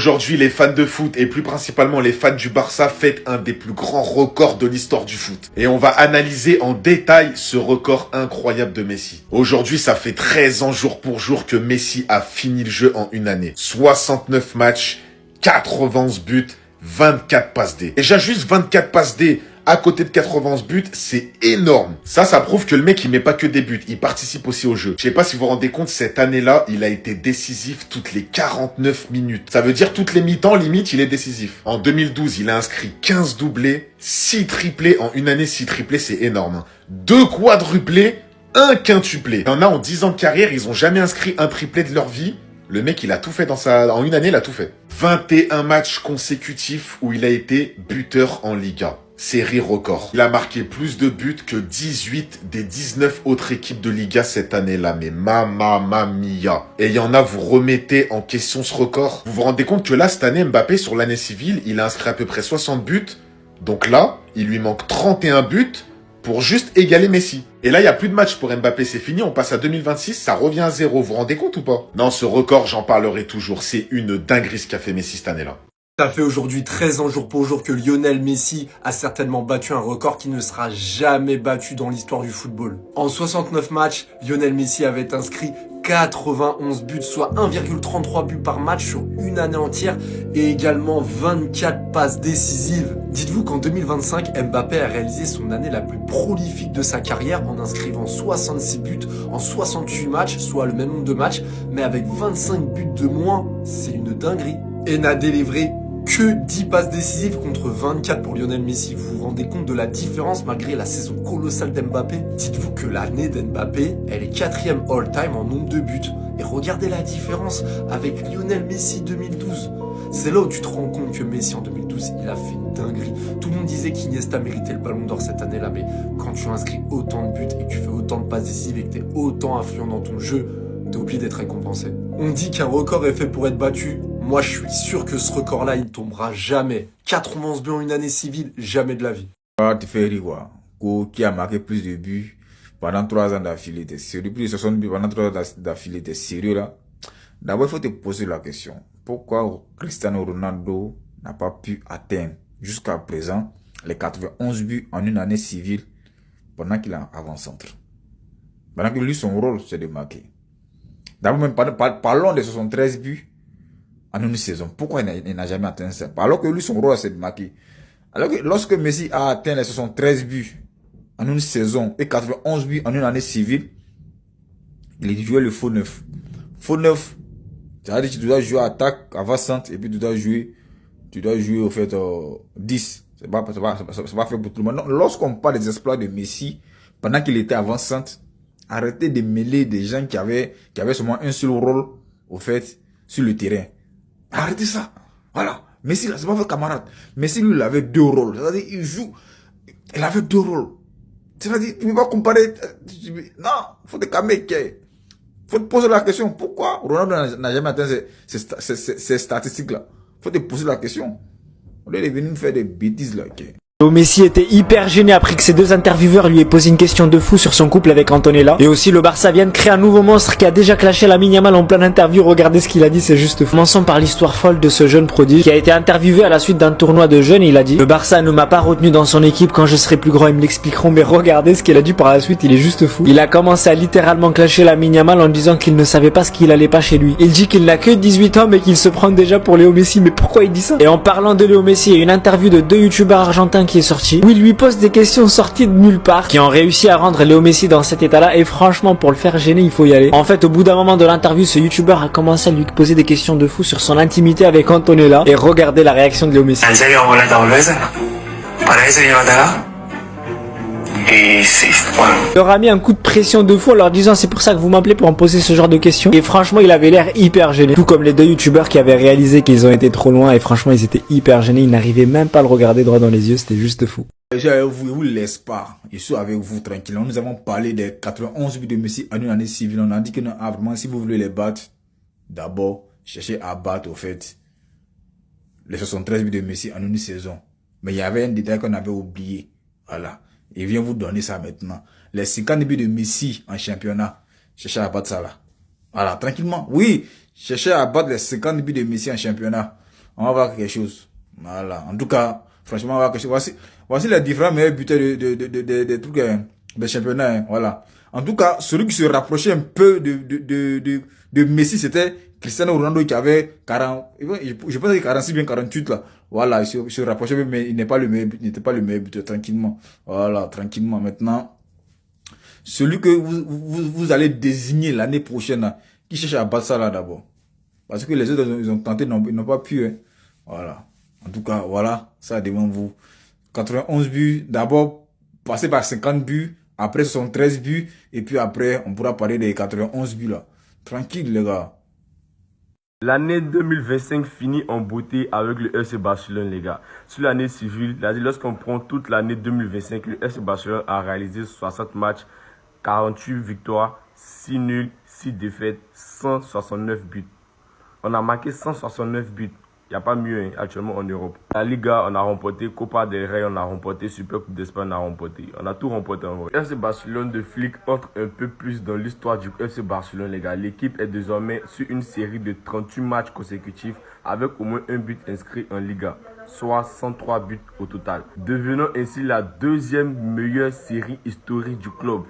Aujourd'hui, les fans de foot et plus principalement les fans du Barça fêtent un des plus grands records de l'histoire du foot. Et on va analyser en détail ce record incroyable de Messi. Aujourd'hui, ça fait 13 ans jour pour jour que Messi a fini le jeu en une année. 69 matchs, 91 buts, 24 passes D. Déjà juste 24 passes D à côté de 91 buts, c'est énorme. Ça prouve que le mec, il met pas que des buts, il participe aussi au jeu. Je sais pas si vous vous rendez compte, cette année-là, il a été décisif toutes les 49 minutes. Ça veut dire toutes les mi-temps, limite, il est décisif. En 2012, il a inscrit 15 doublés, 6 triplés. En une année, 6 triplés, c'est énorme. 2 quadruplés, 1 quintuplé. Il y en a en 10 ans de carrière, ils ont jamais inscrit un triplé de leur vie. Le mec, il a tout fait en une année, il a tout fait. 21 matchs consécutifs où il a été buteur en Liga. Série record. Il a marqué plus de buts que 18 des 19 autres équipes de Liga cette année-là. Mais mamma mia. Et il y en a, vous remettez en question ce record. Vous vous rendez compte que là, cette année, Mbappé, sur l'année civile, il a inscrit à peu près 60 buts. Donc là, il lui manque 31 buts pour juste égaler Messi. Et là, il n'y a plus de match pour Mbappé, c'est fini, on passe à 2026, ça revient à 0. Vous vous rendez compte ou pas? Non, ce record, j'en parlerai toujours. C'est une dinguerie ce qu'a fait Messi cette année-là. Ça fait aujourd'hui 13 ans jour pour jour que Lionel Messi a certainement battu un record qui ne sera jamais battu dans l'histoire du football. En 69 matchs, Lionel Messi avait inscrit 91 buts, soit 1,33 buts par match sur une année entière et également 24 passes décisives. Dites-vous qu'en 2025, Mbappé a réalisé son année la plus prolifique de sa carrière en inscrivant 66 buts en 68 matchs, soit le même nombre de matchs, mais avec 25 buts de moins. C'est une dinguerie. Et n'a délivré que 10 passes décisives contre 24 pour Lionel Messi. Vous vous rendez compte de la différence malgré la saison colossale d'Mbappé? Dites-vous que l'année d'Mbappé, elle est 4e all-time en nombre de buts. Et regardez la différence avec Lionel Messi 2012. C'est là où tu te rends compte que Messi en 2012, il a fait une dinguerie. Tout le monde disait qu'Iniesta méritait le ballon d'or cette année-là, mais quand tu inscris autant de buts et que tu fais autant de passes décisives et que tu es autant influent dans ton jeu, t'es obligé d'être récompensé. On dit qu'un record est fait pour être battu. Moi, je suis sûr que ce record-là, il tombera jamais. 91 buts en une année civile, jamais de la vie. Tu fais rire, quoi. Qui a marqué plus de buts pendant 3 ans d'affilée, t'es sérieux? Plus de 60 buts pendant 3 ans d'affilée, t'es sérieux là? D'abord, il faut te poser la question. Pourquoi Cristiano Ronaldo n'a pas pu atteindre jusqu'à présent les 91 buts en une année civile pendant qu'il est avant-centre? Pendant que lui, son rôle, c'est de marquer. D'abord, même parlons des 73 buts en une saison. Pourquoi il n'a jamais atteint ça? Alors que lui, son rôle, c'est de marquer. Alors que lorsque Messi a atteint les 73 buts en une saison et 91 buts en une année civile, il jouait le faux neuf. Faux neuf, c'est-à-dire que tu dois jouer attaque, avant-centre, et puis tu dois jouer au fait 10. C'est pas fait pour tout le monde. Lorsqu'on parle des exploits de Messi, pendant qu'il était avant-centre, arrêtez de mêler des gens qui avaient seulement un seul rôle, au fait, sur le terrain. Arrêtez ça. Voilà. Messi, là, c'est pas votre camarade. Messi, lui, il avait 2 rôles. C'est-à-dire, il avait 2 rôles. C'est-à-dire, tu ne peux pas comparer. Non, faut te calmer. Faut te poser la question. Pourquoi Ronaldo n'a jamais atteint ces statistiques-là? Faut te poser la question. On est venu faire des bêtises, là, Messi était hyper gêné après que ses 2 intervieweurs lui aient posé une question de fou sur son couple avec Antonella. Et aussi le Barça vient de créer un nouveau monstre qui a déjà clashé Lamine Yamal en pleine interview. Regardez ce qu'il a dit, c'est juste fou. Commençons par l'histoire folle de ce jeune prodige qui a été interviewé à la suite d'un tournoi de jeunes et il a dit: le Barça ne m'a pas retenu dans son équipe, quand je serai plus grand ils me l'expliqueront. Mais regardez ce qu'il a dit par la suite, il est juste fou. Il a commencé à littéralement clasher Lamine Yamal en disant qu'il ne savait pas ce qu'il allait pas chez lui. Il dit qu'il n'a que 18 ans mais qu'il se prend déjà pour Léo Messi. Mais pourquoi il dit ça? Et en parlant de Léo Messi, il y a une interview de 2 youtubeurs argentins qui est sortie où il lui pose des questions sorties de nulle part qui ont réussi à rendre Léo Messi dans cet état-là. Et franchement, pour le faire gêner, il faut y aller. En fait, au bout d'un moment de l'interview, ce youtubeur a commencé à lui poser des questions de fou sur son intimité avec Antonella. Et regardez la réaction de Léo Messi. Il leur a mis un coup de pression de fou en leur disant: c'est pour ça que vous m'appelez pour me poser ce genre de questions. Et franchement, il avait l'air hyper gêné. Tout comme les 2 youtubeurs qui avaient réalisé qu'ils ont été trop loin. Et franchement, ils étaient hyper gênés. Ils n'arrivaient même pas à le regarder droit dans les yeux. C'était juste fou. Je vous laisse pas. Je suis avec vous tranquillement. Nous avons parlé des 91 buts de Messi en une année civile. On a dit que non, vraiment, si vous voulez les battre, d'abord, cherchez à battre, au fait, les 73 buts de Messi en une saison. Mais il y avait un détail qu'on avait oublié. Voilà. Et vient vous donner ça maintenant. Les 50 buts de Messi en championnat. Cherchez à battre ça là. Voilà, tranquillement. Oui, cherchez à battre les 50 buts de Messi en championnat. on va voir quelque chose. Voilà. En tout cas, franchement, on va voir quelque chose. Voici les différents meilleurs buteurs des trucs, des championnats, hein. Voilà. En tout cas, celui qui se rapprochait un peu de Messi, c'était Cristiano Ronaldo qui avait 40, je pense que 46 bien 48 là. Voilà, il se rapprochait, mais il n'était pas le meilleur buteur, tranquillement. Voilà, tranquillement. Maintenant, celui que vous allez désigner l'année prochaine, là, qui cherche à battre ça là d'abord. Parce que les autres, ils ont tenté, ils n'ont pas pu, hein. Voilà. En tout cas, voilà, ça devant vous. 91 buts, d'abord, passer par 50 buts, après 73 buts, et puis après, on pourra parler des 91 buts là. Tranquille, les gars. L'année 2025 finit en beauté avec le FC Barcelone, les gars. Sur l'année civile, lorsqu'on prend toute l'année 2025, le FC Barcelone a réalisé 60 matchs, 48 victoires, 6 nuls, 6 défaites, 169 buts. On a marqué 169 buts. Il n'y a pas mieux, hein, actuellement en Europe. La Liga, on a remporté. Copa del Rey, on a remporté. Super Coupe d'Espagne, on a remporté. On a tout remporté en vrai. FC Barcelone de Flick entre un peu plus dans l'histoire du FC Barcelone, les gars. L'équipe est désormais sur une série de 38 matchs consécutifs avec au moins un but inscrit en Liga, soit 103 buts au total. Devenant ainsi la deuxième meilleure série historique du club.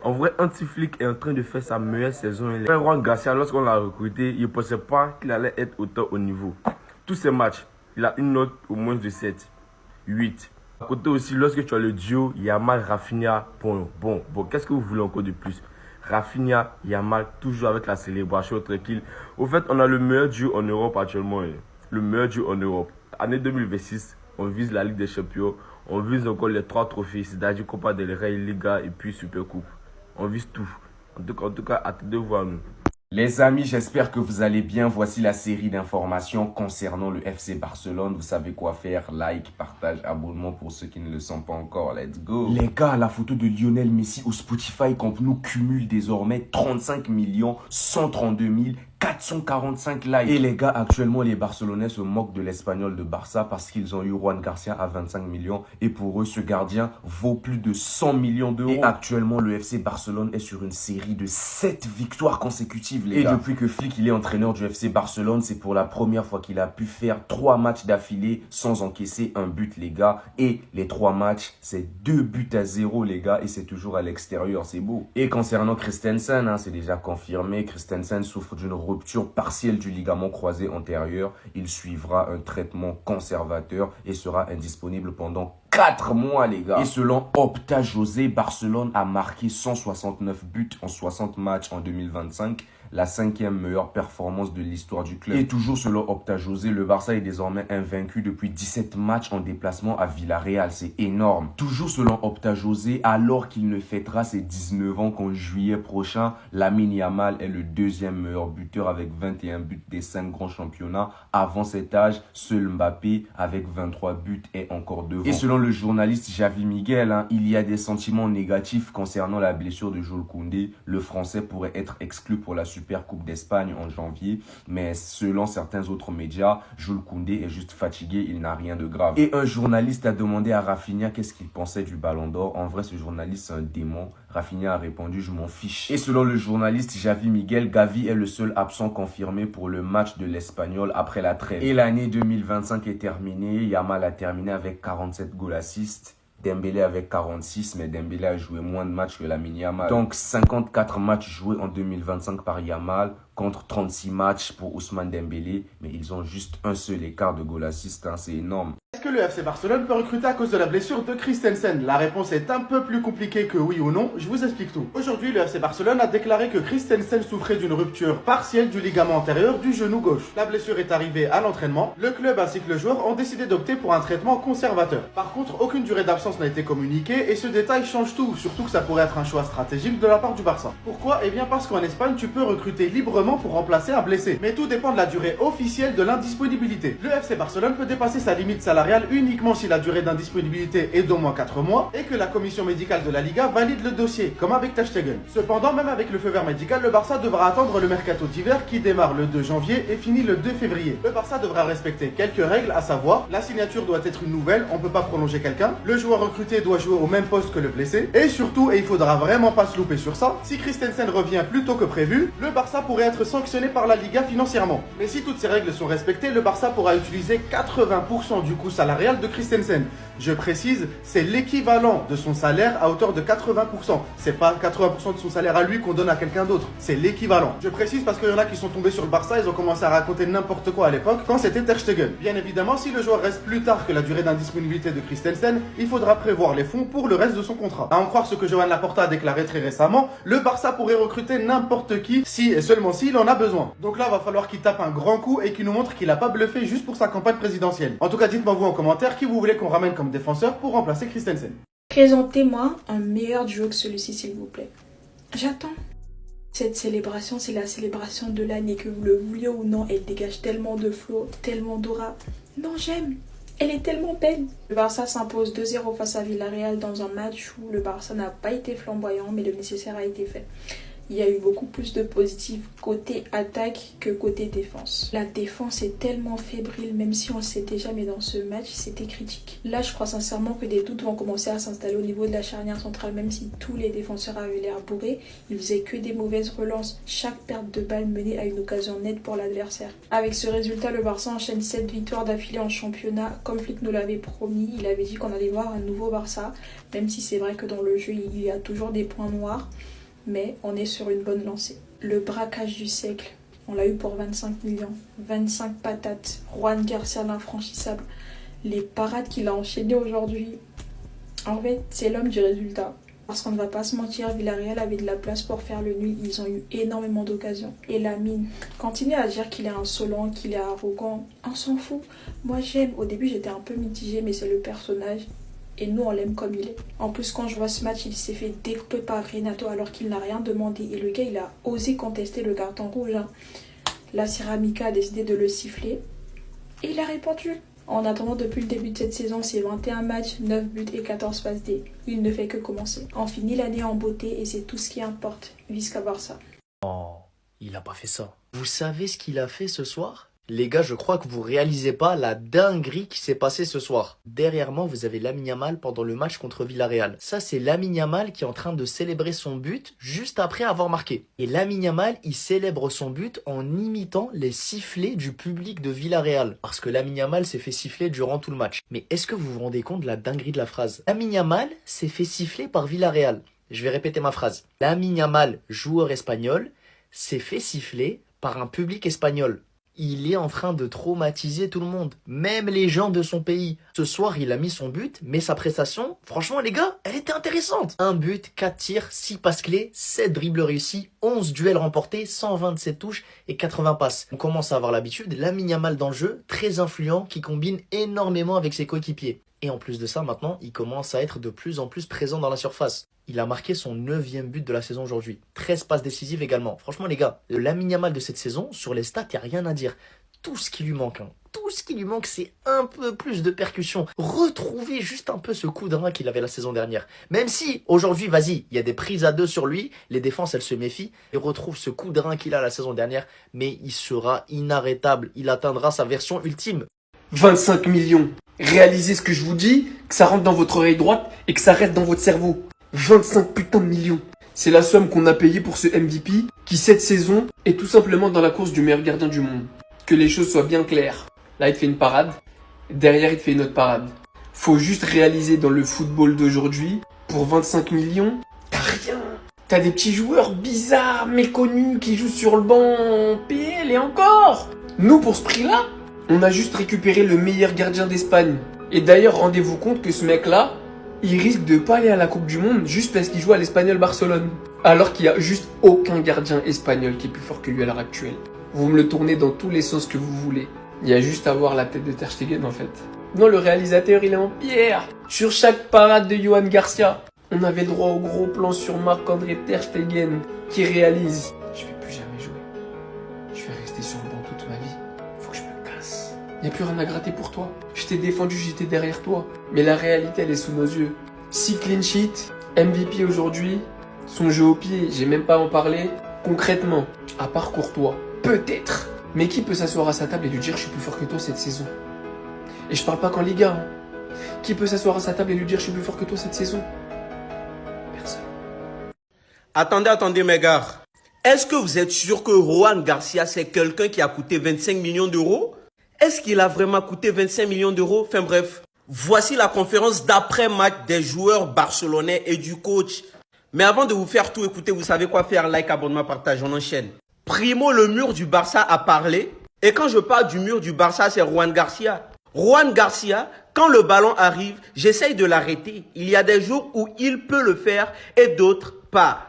En vrai, Anti-Flick est en train de faire sa meilleure saison. Juan Garcia, lorsqu'on l'a recruté, il ne pensait pas qu'il allait être autant au niveau. Tous ces matchs, il a une note au moins de 7, 8. À côté aussi, lorsque tu as le duo Yamal-Rafinha, bon, qu'est-ce que vous voulez encore de plus? Rafinha, Yamal, toujours avec la célébration tranquille. Au fait, on a le meilleur duo en Europe actuellement. Le meilleur duo en Europe. Année 2026, on vise la Ligue des Champions. On vise encore les 3 trophées, c'est-à-dire Copa del Rey, Liga et puis Super Coupe. On vise tout. En tout cas, attendez-vous à nous. Les amis, j'espère que vous allez bien. Voici la série d'informations concernant le FC Barcelone. Vous savez quoi faire. Like, partage, abonnement pour ceux qui ne le sont pas encore. Let's go. Les gars, la photo de Lionel Messi au Spotify Camp Nou cumule désormais 35 132 445 likes. Et les gars, actuellement, les Barcelonais se moquent de l'Espagnol de Barça parce qu'ils ont eu Juan Garcia à 25 millions. Et pour eux, ce gardien vaut plus de 100 millions d'euros. Et actuellement, le FC Barcelone est sur une série de 7 victoires consécutives, les gars. Et depuis que Flick il est entraîneur du FC Barcelone, c'est pour la première fois qu'il a pu faire 3 matchs d'affilée sans encaisser un but, les gars. Et les 3 matchs, c'est 2-0, les gars. Et c'est toujours à l'extérieur, c'est beau. Et concernant Christensen, hein, c'est déjà confirmé. Christensen souffre d'une rupture partielle du ligament croisé antérieur. Il suivra un traitement conservateur et sera indisponible pendant 4 mois, les gars. Et selon Opta José, Barcelone a marqué 169 buts en 60 matchs en 2025. La 5e meilleure performance de l'histoire du club. Et toujours selon Opta José, le Barça est désormais invaincu depuis 17 matchs en déplacement à Villarreal. C'est énorme. Toujours selon Opta José, alors qu'il ne fêtera ses 19 ans qu'en juillet prochain, Lamine Yamal est le 2e meilleur buteur avec 21 buts des 5 grands championnats. Avant cet âge, seul Mbappé avec 23 buts est encore devant. Et selon le journaliste Javi Miguel, hein, il y a des sentiments négatifs concernant la blessure de Jules Koundé. Le Français pourrait être exclu pour la Super Coupe d'Espagne en janvier, mais selon certains autres médias, Jules Koundé est juste fatigué, il n'a rien de grave. Et un journaliste a demandé à Rafinha qu'est-ce qu'il pensait du Ballon d'Or. En vrai, ce journaliste c'est un démon. Rafinha a répondu, je m'en fiche. Et selon le journaliste Javi Miguel, Gavi est le seul absent confirmé pour le match de l'Espagnol après la trêve. Et l'année 2025 est terminée. Yamal a terminé avec 47 goals assists. Dembélé avec 46, mais Dembélé a joué moins de matchs que Lamine Yamal. Donc 54 matchs joués en 2025 par Yamal contre 36 matchs pour Ousmane Dembélé. Mais ils ont juste un seul écart de goal assist, hein, c'est énorme. Est-ce que le FC Barcelone peut recruter à cause de la blessure de Christensen? La réponse est un peu plus compliquée que oui ou non, je vous explique tout. Aujourd'hui, le FC Barcelone a déclaré que Christensen souffrait d'une rupture partielle du ligament antérieur du genou gauche. La blessure est arrivée à l'entraînement, le club ainsi que le joueur ont décidé d'opter pour un traitement conservateur. Par contre, aucune durée d'absence n'a été communiquée et ce détail change tout, surtout que ça pourrait être un choix stratégique de la part du Barça. Pourquoi? Eh bien parce qu'en Espagne, tu peux recruter librement pour remplacer un blessé, mais tout dépend de la durée officielle de l'indisponibilité. Le FC Barcelone peut dépasser sa limite salariale salariale uniquement si la durée d'indisponibilité est d'au moins 4 mois et que la commission médicale de la Liga valide le dossier, comme avec Ter Stegen. Cependant, même avec le feu vert médical, le Barça devra attendre le mercato d'hiver qui démarre le 2 janvier et finit le 2 février. Le Barça devra respecter quelques règles, à savoir, la signature doit être une nouvelle, on peut pas prolonger quelqu'un, le joueur recruté doit jouer au même poste que le blessé, et surtout, et il faudra vraiment pas se louper sur ça, si Christensen revient plus tôt que prévu, le Barça pourrait être sanctionné par la Liga financièrement. Mais si toutes ces règles sont respectées, le Barça pourra utiliser 80% du coût salarial de Christensen. Je précise, c'est l'équivalent de son salaire à hauteur de 80%. C'est pas 80% de son salaire à lui qu'on donne à quelqu'un d'autre, c'est l'équivalent. Je précise parce qu'il y en a qui sont tombés sur le Barça, ils ont commencé à raconter n'importe quoi à l'époque quand c'était Ter Stegen. Bien évidemment, si le joueur reste plus tard que la durée d'indisponibilité de Christensen, il faudra prévoir les fonds pour le reste de son contrat. À en croire ce que Joan Laporta a déclaré très récemment, le Barça pourrait recruter n'importe qui si et seulement s'il en a besoin. Donc là, va falloir qu'il tape un grand coup et qu'il nous montre qu'il a pas bluffé juste pour sa campagne présidentielle. En tout cas, dites-moi vous en commentaire qui vous voulez qu'on ramène comme défenseur pour remplacer Christensen. Présentez-moi un meilleur duo que celui-ci, s'il vous plaît. J'attends. Cette célébration, c'est la célébration de l'année, que vous le vouliez ou non. Elle dégage tellement de flow, tellement d'aura. Non, j'aime. Elle est tellement belle. Le Barça s'impose 2-0 face à Villarreal dans un match où le Barça n'a pas été flamboyant, mais le nécessaire a été fait. Il y a eu beaucoup plus de positifs côté attaque que côté défense. La défense est tellement fébrile, même si on le sait déjà, mais dans ce match, c'était critique. Là, je crois sincèrement que des doutes vont commencer à s'installer au niveau de la charnière centrale, même si tous les défenseurs avaient l'air bourrés. Ils faisaient que des mauvaises relances. Chaque perte de balle menait à une occasion nette pour l'adversaire. Avec ce résultat, le Barça enchaîne 7 victoires d'affilée en championnat. Comme Flick nous l'avait promis, il avait dit qu'on allait voir un nouveau Barça, même si c'est vrai que dans le jeu, il y a toujours des points noirs. Mais on est sur une bonne lancée. Le braquage du siècle, on l'a eu pour 25 millions. 25 patates. Juan Garcia l'infranchissable. Les parades qu'il a enchaînées aujourd'hui. En fait, c'est l'homme du résultat. Parce qu'on ne va pas se mentir, Villarreal avait de la place pour faire le nul. Ils ont eu énormément d'occasions. Et Lamine, continue à dire qu'il est insolent, qu'il est arrogant. On s'en fout. Moi j'aime. Au début j'étais un peu mitigée, mais c'est le personnage. Et nous, on l'aime comme il est. En plus, quand je vois ce match, il s'est fait découper par Renato alors qu'il n'a rien demandé. Et le gars, il a osé contester le carton rouge. La Ceramica a décidé de le siffler. Et il a répondu. En attendant, depuis le début de cette saison, c'est 21 matchs, 9 buts et 14 passes D. Il ne fait que commencer. On finit l'année en beauté et c'est tout ce qui importe. Visca Barça. Oh, il a pas fait ça. Vous savez ce qu'il a fait ce soir ? Les gars, je crois que vous réalisez pas la dinguerie qui s'est passée ce soir. Derrière moi, vous avez Lamine Yamal pendant le match contre Villarreal. Ça, c'est Lamine Yamal qui est en train de célébrer son but juste après avoir marqué. Et Lamine Yamal, il célèbre son but en imitant les sifflets du public de Villarreal. Parce que Lamine Yamal s'est fait siffler durant tout le match. Mais est-ce que vous vous rendez compte de la dinguerie de la phrase ? Lamine Yamal s'est fait siffler par Villarreal. Je vais répéter ma phrase. Lamine Yamal, joueur espagnol, s'est fait siffler par un public espagnol. Il est en train de traumatiser tout le monde, même les gens de son pays. Ce soir, il a mis son but, mais sa prestation, franchement les gars, elle était intéressante. 1 but, 4 tirs, 6 passes clés, 7 dribbles réussis, 11 duels remportés, 127 touches et 80 passes. On commence à avoir l'habitude, Lamine Yamal dans le jeu, très influent, qui combine énormément avec ses coéquipiers. Et en plus de ça, maintenant, il commence à être de plus en plus présent dans la surface. Il a marqué son 9e but de la saison aujourd'hui. 13 passes décisives également. Franchement, les gars, le Lamine Yamal de cette saison, sur les stats, il n'y a rien à dire. Tout ce qui lui manque, tout ce qui lui manque, c'est un peu plus de percussion. Retrouver juste un peu ce coup de rein qu'il avait la saison dernière. Même si, aujourd'hui, vas-y, il y a des prises à 2 sur lui, les défenses, elles se méfient, et retrouve ce coup de rein qu'il a la saison dernière, mais il sera inarrêtable. Il atteindra sa version ultime. 25 millions. Réalisez ce que je vous dis, que ça rentre dans votre oreille droite et que ça reste dans votre cerveau. 25 putains de millions. C'est la somme qu'on a payée pour ce MVP qui, cette saison, est tout simplement dans la course du meilleur gardien du monde. Que les choses soient bien claires. Là, il te fait une parade. Derrière, il te fait une autre parade. Faut juste réaliser dans le football d'aujourd'hui, pour 25 millions, t'as rien. T'as des petits joueurs bizarres, méconnus, qui jouent sur le banc PL et encore. Nous, pour ce prix-là, on a juste récupéré le meilleur gardien d'Espagne. Et d'ailleurs, rendez-vous compte que ce mec-là, il risque de pas aller à la Coupe du Monde juste parce qu'il joue à l'Espagnol Barcelone. Alors qu'il n'y a juste aucun gardien espagnol qui est plus fort que lui à l'heure actuelle. Vous me le tournez dans tous les sens que vous voulez. Il y a juste à voir la tête de Ter Stegen en fait. Non, le réalisateur, il est en pierre. Sur chaque parade de Joan Garcia, on avait droit au gros plan sur Marc-André Ter Stegen qui réalise. Je vais plus jamais jouer. Je vais rester sur le banc toute ma vie. Faut que je me casse. Y a plus rien à gratter pour toi. Je t'ai défendu, j'étais derrière toi. Mais la réalité, elle est sous nos yeux. 6 clean sheets, MVP aujourd'hui, son jeu au pied, j'ai même pas à en parler. Concrètement, à part Courtois, peut-être. Mais qui peut s'asseoir à sa table et lui dire je suis plus fort que toi cette saison? Et je parle pas qu'en Liga. Hein. Qui peut s'asseoir à sa table et lui dire je suis plus fort que toi cette saison? Personne. Attendez mes gars. Est-ce que vous êtes sûr que Juan Garcia c'est quelqu'un qui a coûté 25 millions d'euros? Est-ce qu'il a vraiment coûté 25 millions d'euros? Enfin bref, voici la conférence d'après-match des joueurs barcelonais et du coach. Mais avant de vous faire tout écouter, vous savez quoi faire? Like, abonnement, partage, on enchaîne. Primo, le mur du Barça a parlé. Et quand je parle du mur du Barça, c'est Juan Garcia. Juan Garcia, quand le ballon arrive, j'essaye de l'arrêter. Il y a des jours où il peut le faire et d'autres pas.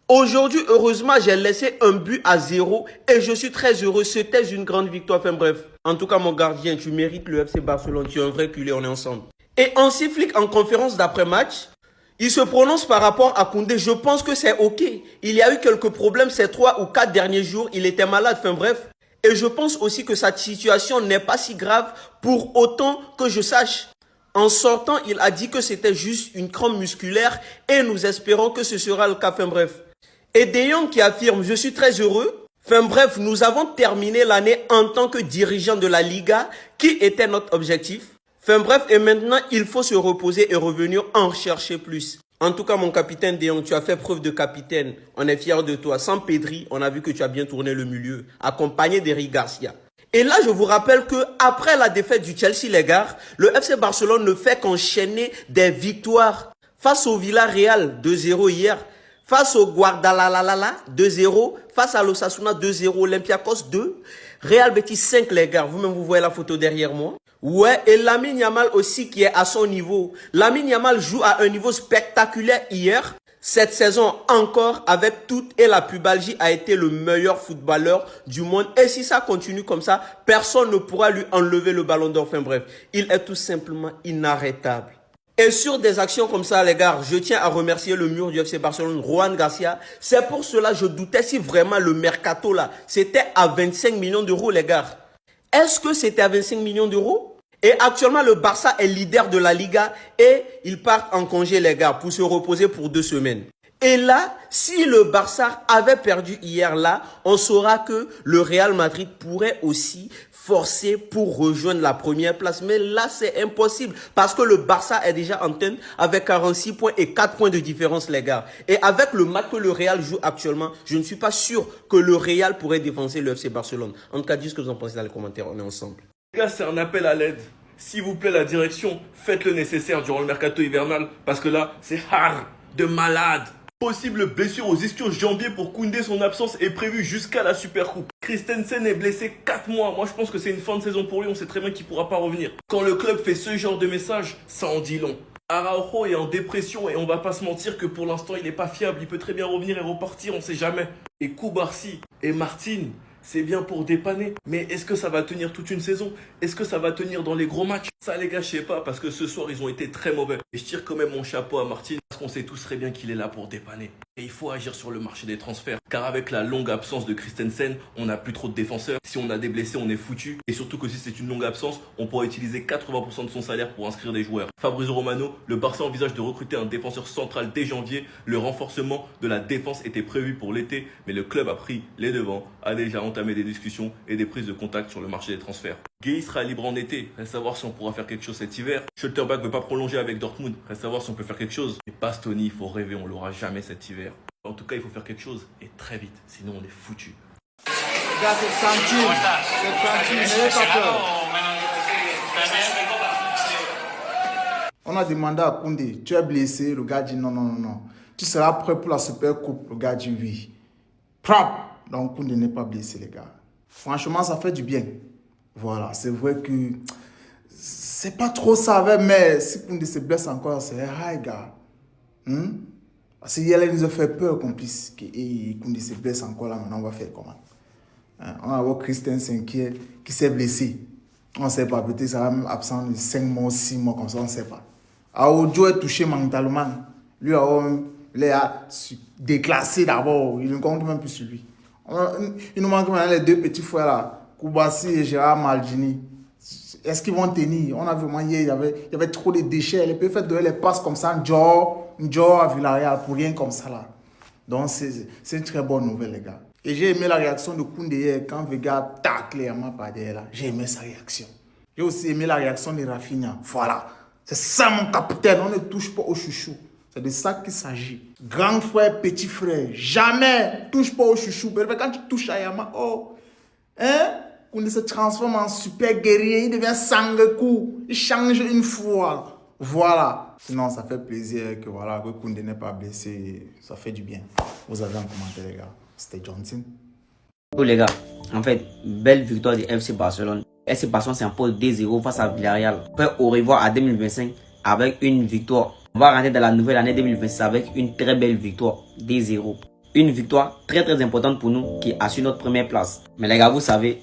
Aujourd'hui, heureusement, j'ai laissé un but à 0 et je suis très heureux. C'était une grande victoire. Enfin bref, en tout cas, mon gardien, tu mérites le FC Barcelone. Tu es un vrai culé, on est ensemble. Et Hansi Flick, en conférence d'après-match, il se prononce par rapport à Koundé. Je pense que c'est OK. Il y a eu quelques problèmes ces 3 ou 4 derniers jours. Il était malade. Enfin bref. Et je pense aussi que sa situation n'est pas si grave pour autant que je sache. En sortant, il a dit que c'était juste une crampe musculaire et nous espérons que ce sera le cas. Enfin bref. Et De Jong qui affirme « Je suis très heureux ». Enfin bref, nous avons terminé l'année en tant que dirigeant de la Liga, qui était notre objectif. Enfin bref, et maintenant, il faut se reposer et revenir en chercher plus. En tout cas, mon capitaine De Jong, tu as fait preuve de capitaine. On est fiers de toi. Sans Pedri, on a vu que tu as bien tourné le milieu, accompagné d'Eric Garcia. Et là, je vous rappelle que après la défaite du Chelsea, les gars, le FC Barcelone ne fait qu'enchaîner des victoires. Face au Villarreal, 2-0 hier. Face au Guadalajara, 2-0. Face à l'Osasuna, 2-0. Olympiakos, 2. Real Betis, 5, les gars. Vous-même, vous voyez la photo derrière moi. Ouais, et Lamine Yamal aussi qui est à son niveau. Lamine Yamal joue à un niveau spectaculaire hier. Cette saison encore, avec toute et la pubalgie, a été le meilleur footballeur du monde. Et si ça continue comme ça, personne ne pourra lui enlever le ballon d'or. Enfin bref, il est tout simplement inarrêtable. Et sur des actions comme ça, les gars, je tiens à remercier le mur du FC Barcelone, Juan Garcia. C'est pour cela que je doutais si vraiment le mercato là, c'était à 25 millions d'euros, les gars. Est-ce que c'était à 25 millions d'euros? Et actuellement, le Barça est leader de la Liga et ils partent en congé, les gars, pour se reposer pour 2 semaines. Et là, si le Barça avait perdu hier là, on saura que le Real Madrid pourrait aussi forcer pour rejoindre la première place. Mais là, c'est impossible parce que le Barça est déjà en tête avec 46 points et 4 points de différence, les gars. Et avec le match que le Real joue actuellement, je ne suis pas sûr que le Real pourrait défoncer le FC Barcelone. En tout cas, dites ce que vous en pensez dans les commentaires. On est ensemble. Les gars, c'est un appel à l'aide. S'il vous plaît, la direction, faites le nécessaire durant le mercato hivernal parce que là, c'est hard de malade. Possible blessure aux ischio-jambiers pour Koundé, son absence est prévue jusqu'à la Supercoupe. Christensen est blessé 4 mois. Moi, je pense que c'est une fin de saison pour lui. On sait très bien qu'il ne pourra pas revenir. Quand le club fait ce genre de message, ça en dit long. Araujo est en dépression et on va pas se mentir que pour l'instant, il n'est pas fiable. Il peut très bien revenir et repartir, on sait jamais. Et Koubarsi et Martin, c'est bien pour dépanner. Mais est-ce que ça va tenir toute une saison? Est-ce que ça va tenir dans les gros matchs? Ça, les gars, je sais pas, parce que ce soir, ils ont été très mauvais. Et je tire quand même mon chapeau à Martin, parce qu'on sait tous très bien qu'il est là pour dépanner. Et il faut agir sur le marché des transferts. Car avec la longue absence de Christensen, on n'a plus trop de défenseurs. Si on a des blessés, on est foutu. Et surtout que si c'est une longue absence, on pourra utiliser 80% de son salaire pour inscrire des joueurs. Fabrizio Romano, le Barça envisage de recruter un défenseur central dès janvier. Le renforcement de la défense était prévu pour l'été, mais le club a pris les devants, a déjà entamé des discussions et des prises de contact sur le marché des transferts. Gueye sera libre en été. Reste à savoir si on pourra faire quelque chose cet hiver. Schlotterbeck ne veut pas prolonger avec Dortmund. Reste à savoir si on peut faire quelque chose. Et Bastoni, il faut rêver, on l'aura jamais cet hiver. En tout cas, il faut faire quelque chose et très vite. Sinon, on est foutu. Les gars, c'est tranquille. C'est tranquille, n'ayez pas peur. On a demandé à Koundé, tu es blessé. Le gars dit non. Tu seras prêt pour la Super Coupe. Le gars dit oui. Prap. Donc Koundé n'est pas blessé, les gars. Franchement, ça fait du bien. Voilà, c'est vrai que c'est pas trop ça, mais si Koundé se blesse encore, c'est high, gars. Parce qu'il nous a fait peur qu'on puisse que Koundé se blesse encore là, maintenant on va faire comment? On va voir Christensen qui s'est blessé. On ne sait pas, peut-être ça va même absent de 5 mois, 6 mois, comme ça, on ne sait pas. Aoudjo est touché mentalement. Lui, il a déclassé d'abord, il ne compte même plus sur lui. Il nous manque maintenant les 2 petits frères là, Koubarsi et Gérard Maldini. Est-ce qu'ils vont tenir? On a vraiment il y avait trop de déchets. Les peuvent donner les passes comme ça, Njor à Villarreal, pour rien comme ça là. Donc c'est une très bonne nouvelle, les gars. Et j'ai aimé la réaction de Koundé hier quand Vega tac clairement par derrière là. J'ai aimé sa réaction. J'ai aussi aimé la réaction de Rafinha. Voilà. C'est ça mon capitaine. On ne touche pas au chouchou. C'est de ça qu'il s'agit. Grand frère, petit frère. Jamais touche pas au chouchou. Quand tu touches à Yama, oh. Hein? Koundé se transforme en super guerrier. Il devient Sangoku. Il change une fois. Voilà. Sinon, ça fait plaisir que Koundé n'est pas blessé. Ça fait du bien. Vous avez un commentaire, les gars. C'était Johnson. Les gars, en fait, belle victoire du FC Barcelone. FC Barcelone s'impose 2-0 face à Villarreal. Après, au revoir à 2025 avec une victoire. On va rentrer dans la nouvelle année 2026 avec une très belle victoire, 2-0. Une victoire très importante pour nous qui assure notre première place. Mais les gars, vous savez,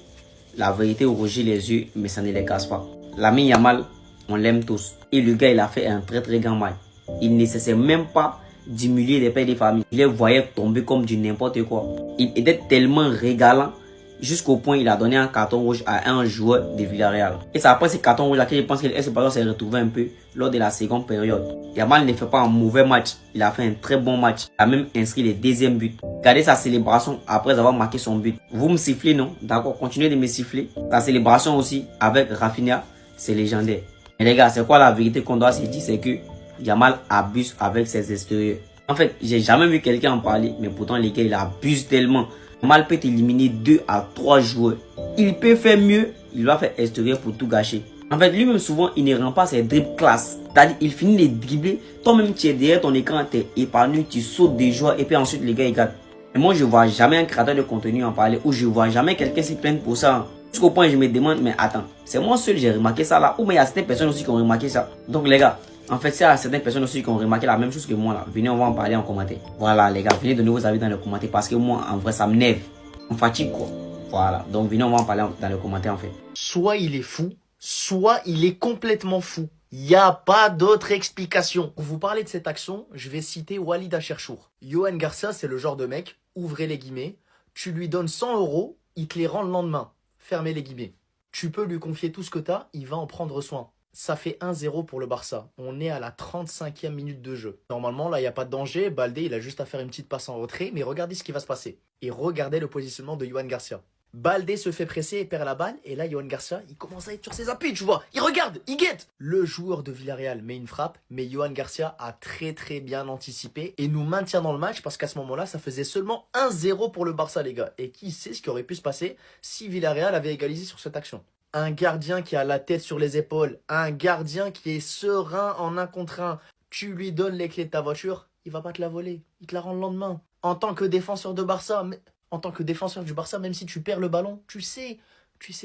la vérité rougit les yeux, mais ça ne les casse pas. Lamine Yamal, on l'aime tous. Et le gars, il a fait un très grand match. Il ne cessait même pas d'humilier les pères des familles. Il les voyait tomber comme du n'importe quoi. Il était tellement régalant jusqu'au point il a donné un carton rouge à un joueur de Villarreal. Et c'est après ce carton rouge là que je pense que le FC Barcelone s'est retrouvé un peu lors de la seconde période. Yamal ne fait pas un mauvais match. Il a fait un très bon match. Il a même inscrit le deuxième but. Regardez sa célébration après avoir marqué son but. Vous me sifflez, non? D'accord, continuez de me siffler. Sa célébration aussi avec Rafinha, c'est légendaire. Mais les gars, c'est quoi la vérité qu'on doit se dire? C'est que Yamal abuse avec ses extérieurs. En fait, j'ai jamais vu quelqu'un en parler, mais pourtant les gars, il abuse tellement. Yamal peut éliminer 2 à 3 joueurs. Il peut faire mieux, il va faire extérieur pour tout gâcher. En fait, lui-même souvent, il ne rend pas ses dribbles classe. C'est-à-dire, il finit les dribbler. Toi-même, tu es derrière ton écran, tu es épanoui, tu sautes des joueurs et puis ensuite les gars, ils gagnent. Et moi, je vois jamais un créateur de contenu en parler ou je vois jamais quelqu'un s'y plaindre pour ça. Jusqu'au point, je me demande, mais attends, c'est moi seul j'ai remarqué ça là ou mais il y a certaines personnes aussi qui ont remarqué ça. Donc les gars, en fait, c'est à certaines personnes aussi qui ont remarqué la même chose que moi là. Venez, on va en parler en commentaire. Voilà les gars, venez donner vos avis dans les commentaires parce que moi, en vrai, ça m'énerve. On fatigue quoi. Voilà, donc venez, on va en parler dans les commentaires en fait. Soit il est fou, soit il est complètement fou. Il n'y a pas d'autre explication. Pour vous parler de cette action, je vais citer Walid Acharchour. Yohan Garcia, c'est le genre de mec, ouvrez les guillemets, tu lui donnes 100 €, il te les rend le lendemain. Fermez les guillemets. Tu peux lui confier tout ce que t'as, il va en prendre soin. Ça fait 1-0 pour le Barça. On est à la 35e minute de jeu. Normalement, là, il n'y a pas de danger. Baldé, il a juste à faire une petite passe en retrait. Mais regardez ce qui va se passer. Et regardez le positionnement de Yohan Garcia. Baldé se fait presser et perd la balle. Et là, Yohan Garcia, il commence à être sur ses appuis, tu vois. Il regarde, il guette. Le joueur de Villarreal met une frappe. Mais Yohan Garcia a très bien anticipé et nous maintient dans le match parce qu'à ce moment-là, ça faisait seulement 1-0 pour le Barça, les gars. Et qui sait ce qui aurait pu se passer si Villarreal avait égalisé sur cette action. Un gardien qui a la tête sur les épaules, un gardien qui est serein en 1 contre 1. Tu lui donnes les clés de ta voiture, il va pas te la voler, il te la rend le lendemain. En tant que défenseur de Barça, en tant que défenseur du Barça, même si tu perds le ballon, tu sais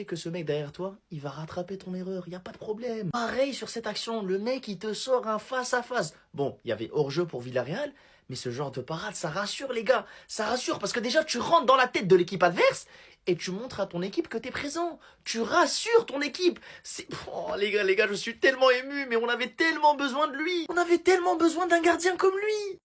que ce mec derrière toi, il va rattraper ton erreur, il n'y a pas de problème. Pareil sur cette action, le mec il te sort un face à face. Bon, il y avait hors-jeu pour Villarreal, mais ce genre de parade, ça rassure les gars. Ça rassure parce que déjà tu rentres dans la tête de l'équipe adverse et tu montres à ton équipe que tu es présent. Tu rassures ton équipe. Oh, les gars, je suis tellement ému, mais on avait tellement besoin de lui. On avait tellement besoin d'un gardien comme lui.